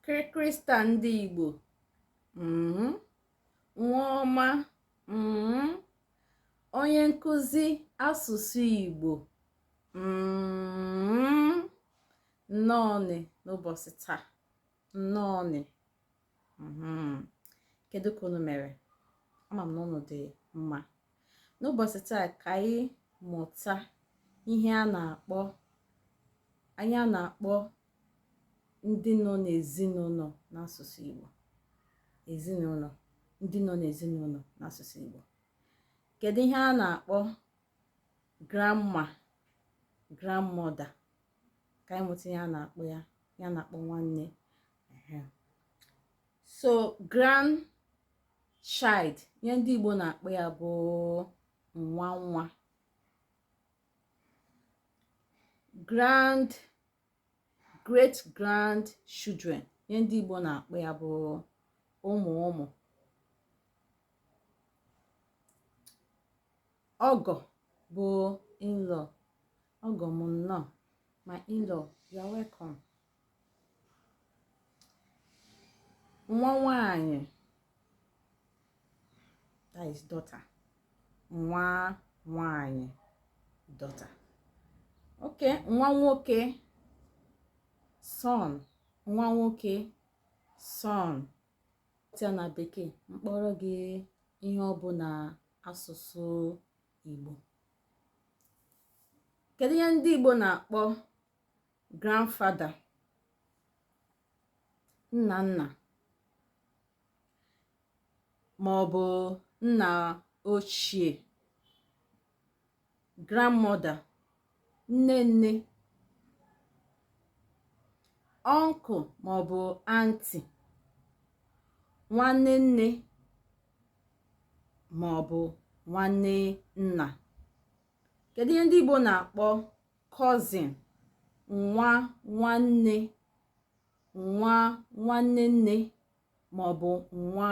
Krista ndị Igbo, nwa ọma, onye nkụzi asụsụ Igbo, nnọọnị n'ụbọchị taa, nnọọnị. Kedu ka unu mere? Ama m na unu dị mma. N'ụbọchị taa ka anyị mụta ihe anyị na-akpọ ndị nọ n'ezinụlọ n'asụsụ Igbo. Ezinụlọ, ndị nọ n'ezinụlọ n'asụsụ Igbo. Kedu ihe a na-akpọ grandma, grandmother? Ka anyị mụta ihe a na-akpọ ya na-akpọ nwanne. So grandchild, ihe ndị Igbo na-akpọ ya bụ nwa nwa. Great grandchildren, ihe ndị Igbo na-akpọ ya bụ ụmụ ụmụ. Ọgọ bụ in-law. Ọgọ m nnọọ, my in-law, you are welcome. Nwa nwanyị, that is daughter. Nwa nwanyị, daughter. Okay, nwa nwoke, son. Nwa nwoke, son. Tia na bekee, mkpọrọ gị ihe ọ bụ na asụsụ Igbo. Kedu ihe ndị Igbo na-akpọ grandfather? Nna nna ma ọ bụ nna ochie. Grandmother, nne nne. Uncle ma ọ bụ auntie, nwanne nne ma ọ bụ nwanne nna. Kedu ihe ndị Igbo na-akpọ cousin? Nwa nwanne, nwa nwanne nne ma ọ bụ nwa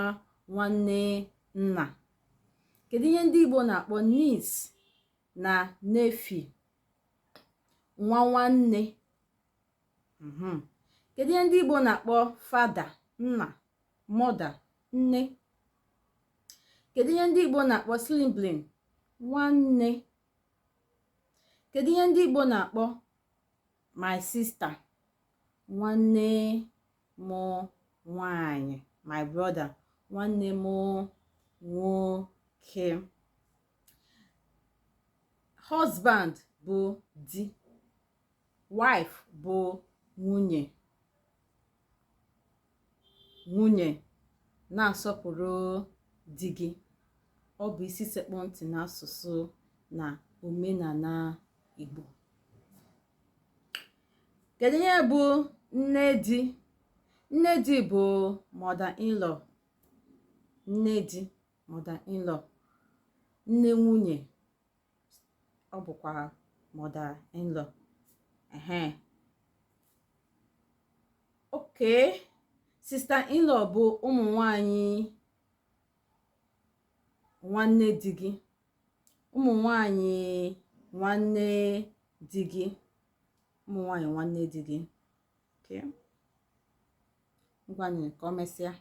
nwanne nna. Kedu ihe ndị Igbo na-akpọ niece na nephew? Nwa nwanne. Kedu ihe ndị Igbo na-akpọ father? Nna, mother, nne. Kedu ihe ndị Igbo na-akpọ sibling? Nwanne. Kedu ihe ndị Igbo na-akpọ my sister? Nwanne mụ nwanyị, my brother, nwanne mụ nwoke. Husband bụ di, wife bụ nwunye. Nwunye, na-asọpụrụ di gị. Ọ bụ isi sekpụ ntị n'asụsụ na omenala Igbo. Kedu ihe bụ nne di? Nne di bụ mother-in-law. Nne di, mother-in-law. Nne nwunye, ọ bụkwa mother-in-law. Okay. Sister-in-law bụ ụmụ nwanyị nwanne di gị. Ụmụ nwanyị nwanne di gị. Ụmụ nwanyị nwanne di gị. Okay. Ngwanụ ka o mesịa.